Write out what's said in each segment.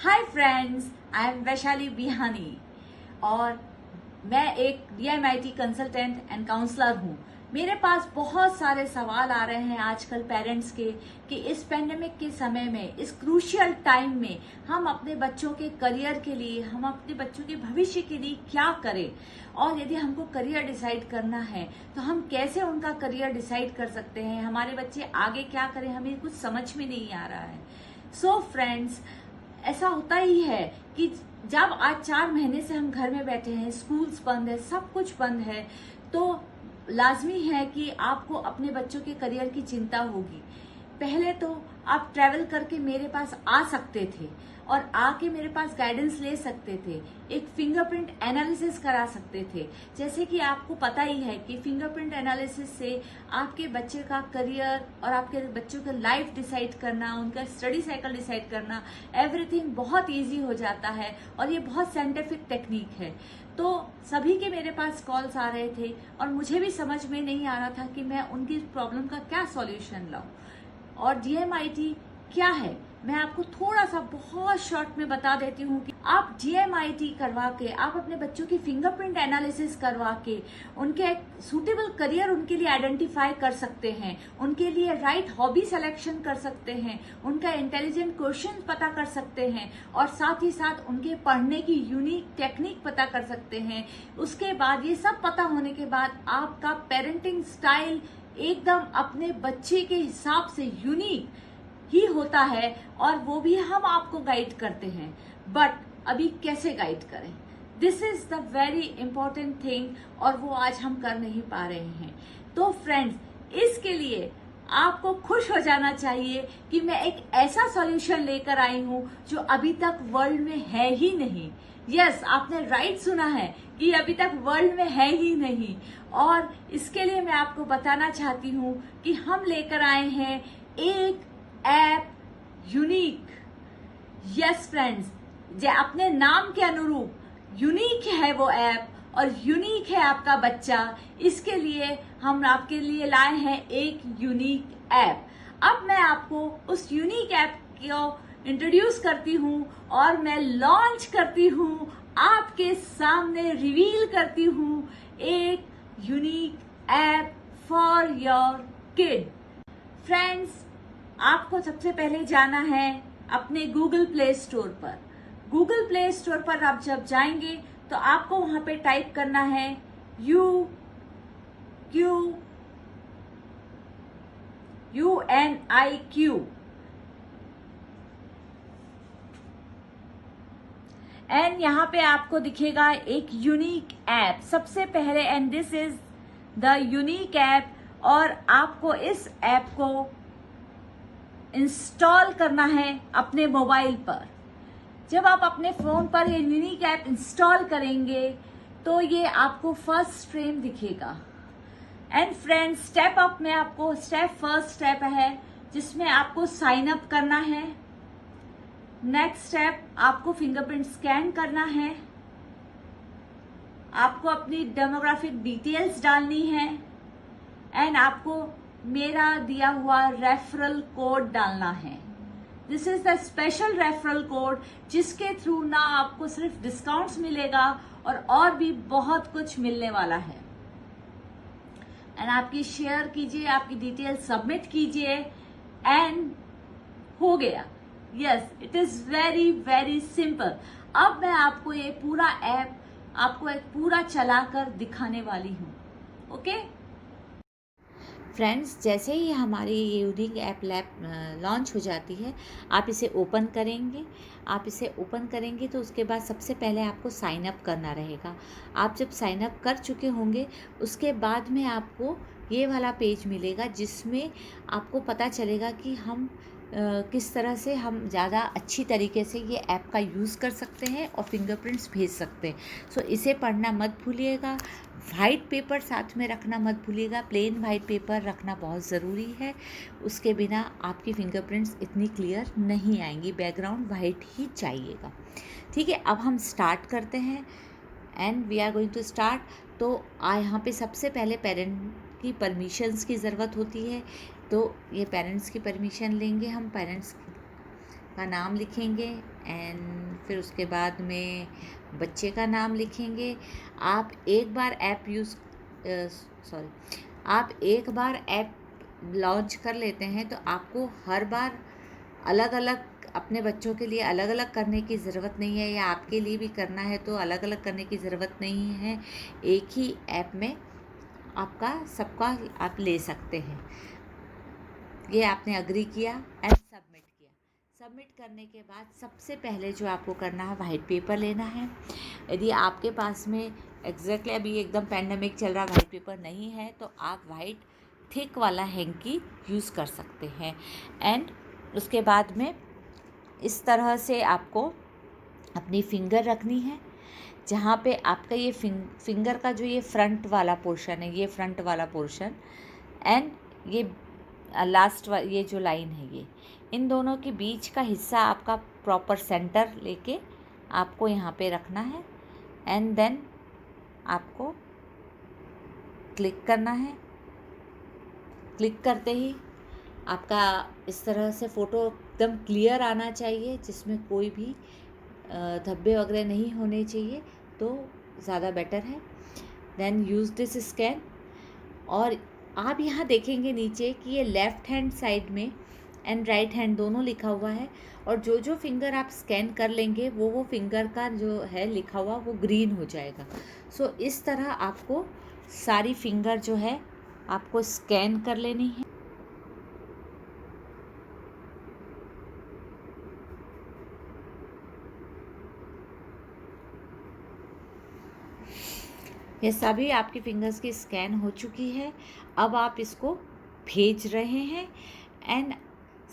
Hi friends, I am Vaishali Bihani और मैं एक DMIT कंसल्टेंट एंड काउंसलर हूँ। मेरे पास बहुत सारे सवाल आ रहे हैं आजकल पेरेंट्स के कि इस पेंडेमिक के समय में, इस क्रूशियल टाइम में हम अपने बच्चों के करियर के लिए, हम अपने बच्चों के भविष्य के लिए क्या करें, और यदि हमको करियर डिसाइड करना है तो हम कैसे उनका करियर डिसाइड कर सकते हैं, हमारे बच्चे आगे क्या करें, हमें कुछ समझ में नहीं आ रहा है। सो फ्रेंड्स, ऐसा होता ही है कि जब आज 4 महीने से हम घर में बैठे हैं, स्कूल्स बंद है, सब कुछ बंद है, तो लाजमी है कि आपको अपने बच्चों के करियर की चिंता होगी। पहले तो आप ट्रैवल करके मेरे पास आ सकते थे और आके मेरे पास गाइडेंस ले सकते थे, एक फिंगरप्रिंट एनालिसिस करा सकते थे। जैसे कि आपको पता ही है कि फिंगरप्रिंट एनालिसिस से आपके बच्चे का करियर और आपके बच्चों का लाइफ डिसाइड करना, उनका स्टडी साइकिल डिसाइड करना, एवरीथिंग बहुत इजी हो जाता है और ये बहुत साइंटिफिक टेक्निक है। तो सभी के मेरे पास कॉल्स आ रहे थे और मुझे भी समझ में नहीं आ रहा था कि मैं उनकी प्रॉब्लम का क्या सॉल्यूशन लाऊं। और DMIT क्या है, मैं आपको थोड़ा सा बहुत शॉर्ट में बता देती हूँ कि आप DMIT करवा के, आप अपने बच्चों की फिंगरप्रिंट एनालिसिस करवा के उनके एक सूटेबल करियर उनके लिए आइडेंटिफाई कर सकते हैं, उनके लिए राइट हॉबी सिलेक्शन कर सकते हैं, उनका इंटेलिजेंट क्वेश्चन पता कर सकते हैं और साथ ही साथ उनके पढ़ने की यूनिक टेक्निक पता कर सकते हैं। उसके बाद ये सब पता होने के बाद आपका पेरेंटिंग स्टाइल एकदम अपने बच्चे के हिसाब से यूनिक ही होता है और वो भी हम आपको गाइड करते हैं। बट अभी कैसे गाइड करें, this is the very important thing और वो आज हम कर नहीं पा रहे हैं। तो फ्रेंड्स, इसके लिए आपको खुश हो जाना चाहिए कि मैं एक ऐसा सॉल्यूशन लेकर आई हूं जो अभी तक वर्ल्ड में है ही नहीं। यस, आपने राइट सुना है कि अभी तक वर्ल्ड में है ही नहीं। और इसके लिए मैं आपको बताना चाहती हूँ कि हम लेकर आए हैं एक ऐप, यूनिक। यस फ्रेंड्स, जो अपने नाम के अनुरूप यूनिक है वो ऐप और यूनिक है आपका बच्चा। इसके लिए हम आपके लिए लाए हैं एक यूनिक ऐप। अब मैं आपको उस यूनिक ऐप को इंट्रोड्यूस करती हूँ और मैं लॉन्च करती हूँ, आपके सामने रिवील करती हूँ एक unique app for your kid. Friends, आपको सबसे पहले जाना है अपने गूगल प्ले स्टोर पर। गूगल प्ले स्टोर पर आप जब जाएंगे तो आपको वहां पे टाइप करना है UNIQ एंड यहाँ पे आपको दिखेगा एक यूनिक ऐप सबसे पहले, and this is the unique app. और आपको इस ऐप को इंस्टॉल करना है अपने मोबाइल पर। जब आप अपने फोन पर ये यूनिक ऐप इंस्टॉल करेंगे तो ये आपको फर्स्ट फ्रेम दिखेगा। एंड फ्रेंड्स, स्टेप अप में आपको फर्स्ट स्टेप है जिसमें आपको साइन अप करना है। नेक्स्ट स्टेप, आपको फिंगरप्रिंट स्कैन करना है, आपको अपनी डेमोग्राफिक डिटेल्स डालनी है एंड आपको मेरा दिया हुआ रेफरल कोड डालना है। This is the special referral code जिसके थ्रू ना आपको सिर्फ डिस्काउंट्स मिलेगा और भी बहुत कुछ मिलने वाला है। एंड आपकी शेयर कीजिए, आपकी डिटेल सबमिट कीजिए एंड हो गया। Yes, it is very very simple. अब मैं आपको ये पूरा ऐप आपको एक पूरा चलाकर दिखाने वाली हूँ। ओके फ्रेंड्स, जैसे ही हमारी ये यूनिक ऐप लॉन्च हो जाती है, आप इसे ओपन करेंगे। आप इसे ओपन करेंगे तो उसके बाद सबसे पहले आपको साइन अप करना रहेगा। आप जब साइन अप कर चुके होंगे उसके बाद में आपको ये वाला पेज मिलेगा जिसमें आपको पता चलेगा कि हम किस तरह से हम ज़्यादा अच्छी तरीके से ये ऐप का यूज़ कर सकते हैं और फिंगरप्रिंट्स भेज सकते हैं। सो इसे पढ़ना मत भूलिएगा। वाइट पेपर साथ में रखना मत भूलिएगा। प्लेन वाइट पेपर रखना बहुत ज़रूरी है, उसके बिना आपकी फिंगरप्रिंट्स इतनी क्लियर नहीं आएंगी। बैकग्राउंड वाइट ही चाहिएगा। ठीक है, अब हम स्टार्ट करते हैं and we are going to start. तो यहाँ पे सबसे पहले पेरेंट की परमिशंस की ज़रूरत होती है। तो ये पेरेंट्स की परमिशन लेंगे, हम पेरेंट्स का नाम लिखेंगे एंड फिर उसके बाद में बच्चे का नाम लिखेंगे। आप एक बार ऐप लॉन्च कर लेते हैं तो आपको हर बार अलग अलग अपने बच्चों के लिए अलग अलग करने की ज़रूरत नहीं है, या आपके लिए भी करना है तो अलग अलग करने की ज़रूरत नहीं है। एक ही ऐप में आपका सबका आप ले सकते हैं। ये आपने अग्री किया एंड सबमिट किया। सबमिट करने के बाद सबसे पहले जो आपको करना है, वाइट पेपर लेना है। यदि आपके पास में एग्जैक्टली अभी एकदम पैंडेमिक चल रहा, वाइट पेपर नहीं है तो आप वाइट थिक वाला हैंकी यूज़ कर सकते हैं। एंड उसके बाद में इस तरह से आपको अपनी फिंगर रखनी है, जहाँ पे आपका ये फिंगर का जो ये फ्रंट वाला पोर्शन है, ये फ्रंट वाला पोर्शन एंड ये ये जो लाइन है, ये इन दोनों के बीच का हिस्सा आपका प्रॉपर सेंटर लेके आपको यहाँ पे रखना है। एंड देन आपको क्लिक करना है। क्लिक करते ही आपका इस तरह से फ़ोटो एकदम क्लियर आना चाहिए, जिसमें कोई भी धब्बे वगैरह नहीं होने चाहिए, तो ज़्यादा बेटर है। Then use this scan. और आप यहाँ देखेंगे नीचे कि ये लेफ़्ट हैंड साइड में एंड राइट हैंड दोनों लिखा हुआ है, और जो जो फिंगर आप स्कैन कर लेंगे वो फिंगर का जो है लिखा हुआ वो ग्रीन हो जाएगा। सो इस तरह आपको सारी फिंगर जो है आपको स्कैन कर लेनी है। ये सभी आपकी फिंगर्स की स्कैन हो चुकी है। अब आप इसको भेज रहे हैं। एंड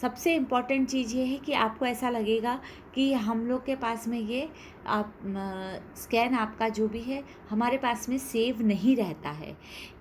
सबसे इम्पॉर्टेंट चीज़ ये है कि आपको ऐसा लगेगा कि हम लोग के पास में ये स्कैन आपका जो भी है हमारे पास में सेव नहीं रहता है।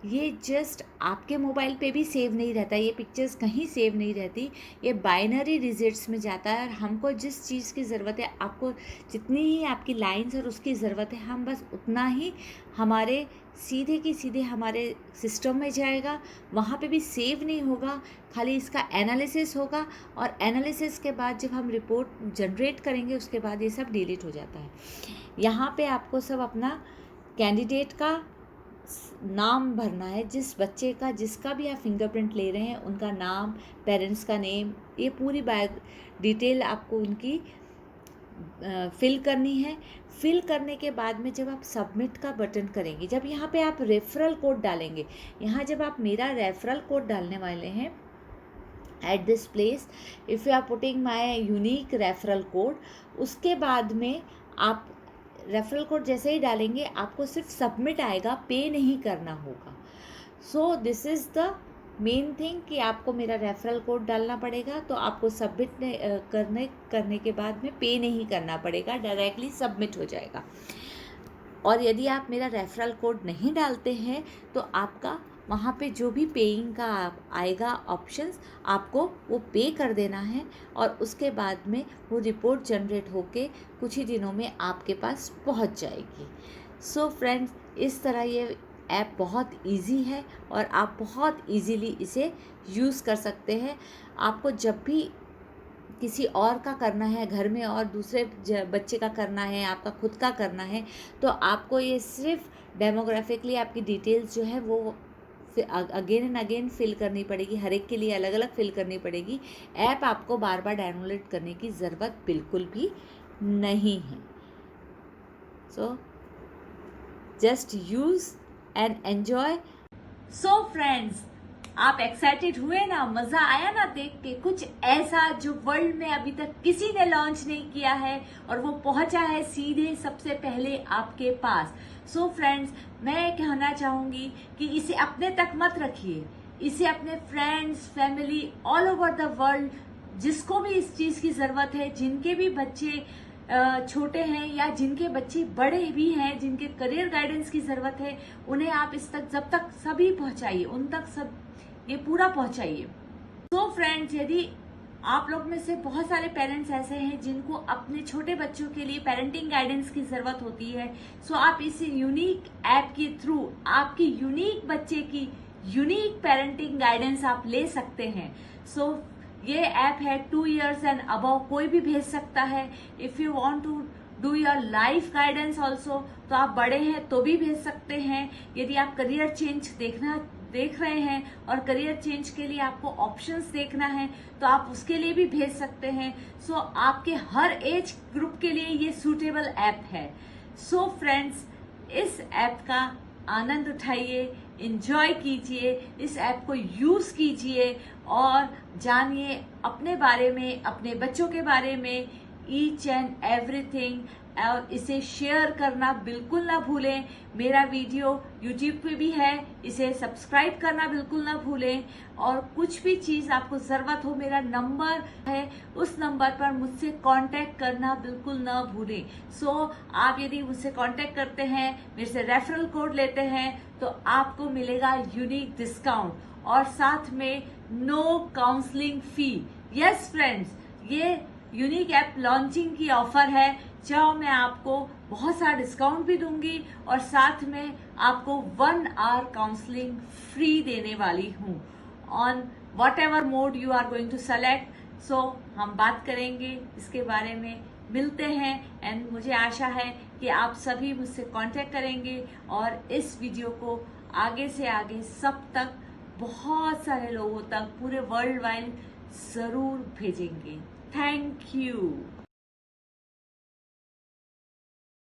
ये जस्ट आपके मोबाइल पे भी सेव नहीं रहता, ये पिक्चर्स कहीं सेव नहीं रहती, ये बाइनरी डिजिट्स में जाता है। और हमको जिस चीज़ की ज़रूरत है, आपको जितनी ही आपकी लाइंस और उसकी ज़रूरत है, हम बस उतना ही हमारे सीधे की सीधे हमारे सिस्टम में जाएगा, वहाँ पे भी सेव नहीं होगा, खाली इसका एनालिसिस होगा। और एनालिसिस के बाद जब हम रिपोर्ट जनरेट करेंगे उसके बाद ये सब डिलीट हो जाता है। यहाँ पे आपको सब अपना कैंडिडेट का नाम भरना है, जिस बच्चे का जिसका भी आप फिंगरप्रिंट ले रहे हैं उनका नाम, पेरेंट्स का नेम, ये पूरी डिटेल आपको उनकी फिल करनी है। फिल करने के बाद में जब आप सबमिट का बटन करेंगे, जब यहाँ पे आप रेफरल कोड डालेंगे, यहाँ जब आप मेरा रेफरल कोड डालने वाले हैं at this place, if you are putting my unique referral code, उसके बाद में आप रेफरल कोड जैसे ही डालेंगे आपको सिर्फ सबमिट आएगा, पे नहीं करना होगा। So this is the main thing कि आपको मेरा रेफरल कोड डालना पड़ेगा, तो आपको सबमिट करने के बाद में पे नहीं करना पड़ेगा, डायरेक्टली सबमिट हो जाएगा। और यदि आप मेरा रेफरल कोड नहीं डालते हैं तो आपका वहाँ पे जो भी पेइंग का आएगा ऑप्शंस, आपको वो पे कर देना है, और उसके बाद में वो रिपोर्ट जनरेट होके कुछ ही दिनों में आपके पास पहुँच जाएगी। सो फ्रेंड्स, इस तरह ये ऐप बहुत इजी है और आप बहुत इजीली इसे यूज़ कर सकते हैं। आपको जब भी किसी और का करना है घर में और दूसरे बच्चे का करना है, आपका खुद का करना है, तो आपको ये सिर्फ डेमोग्राफिकली आपकी डिटेल्स जो है वो अगेन एंड अगेन फिल करनी पड़ेगी, हर एक के लिए अलग अलग फिल करनी पड़ेगी। ऐप आपको बार बार डाउनलोड करने की ज़रूरत बिल्कुल भी नहीं है। So just use and enjoy. So friends, आप एक्साइटेड हुए ना, मजा आया ना देख के? कुछ ऐसा जो वर्ल्ड में अभी तक किसी ने लॉन्च नहीं किया है और वो पहुंचा है सीधे सबसे पहले आपके पास। सो फ्रेंड्स, मैं कहना चाहूंगी कि इसे अपने तक मत रखिए, इसे अपने friends, family, all over the world, जिसको भी इस चीज की जरूरत है, जिनके भी बच्चे छोटे हैं या जिनके बच्चे बड़े भी हैं, जिनके करियर गाइडेंस की जरूरत है, उन्हें आप इस तक जब तक सभी पहुंचाइए, उन तक सब ये पूरा पहुंचाइए। तो फ्रेंड्स, यदि आप लोग में से बहुत सारे पेरेंट्स ऐसे हैं जिनको अपने छोटे बच्चों के लिए पेरेंटिंग गाइडेंस की जरूरत होती है, सो आप इस यूनिक ऐप के थ्रू आपकी यूनिक बच्चे की यूनिक पेरेंटिंग गाइडेंस आप ले सकते हैं। सो ये ऐप है 2 years एंड अबव, कोई भी भेज सकता है। If you want to do your life guidance also, तो आप बड़े हैं तो भी भेज सकते हैं। यदि आप करियर चेंज देख रहे हैं और करियर चेंज के लिए आपको ऑप्शंस देखना है तो आप उसके लिए भी भेज सकते हैं। सो आपके हर एज ग्रुप के लिए ये सूटेबल ऐप है। सो फ्रेंड्स, इस ऐप का आनंद उठाइए, एंजॉय कीजिए, इस ऐप को यूज कीजिए और जानिए अपने बारे में, अपने बच्चों के बारे में ईच एंड एवरीथिंग। और इसे शेयर करना बिल्कुल ना भूलें। मेरा वीडियो यूट्यूब पे भी है, इसे सब्सक्राइब करना बिल्कुल ना भूलें। और कुछ भी चीज आपको जरूरत हो, मेरा नंबर है, उस नंबर पर मुझसे कांटेक्ट करना बिल्कुल ना भूलें। सो आप यदि मुझसे कांटेक्ट करते हैं, मेरे से रेफरल कोड लेते हैं, तो आपको मिलेगा यूनिक डिस्काउंट और साथ में नो काउंसलिंग फी। यस फ्रेंड्स, ये यूनिक ऐप लॉन्चिंग की ऑफर है। चाहो मैं आपको बहुत सारा डिस्काउंट भी दूंगी और साथ में आपको 1 hour काउंसलिंग फ्री देने वाली हूँ on whatever mode you are going to select. So हम बात करेंगे इसके बारे में, मिलते हैं। एंड मुझे आशा है कि आप सभी मुझसे कांटेक्ट करेंगे और इस वीडियो को आगे से आगे सब तक, बहुत सारे लोगों तक, पूरे वर्ल्ड वाइड जरूर भेजेंगे। Thank you.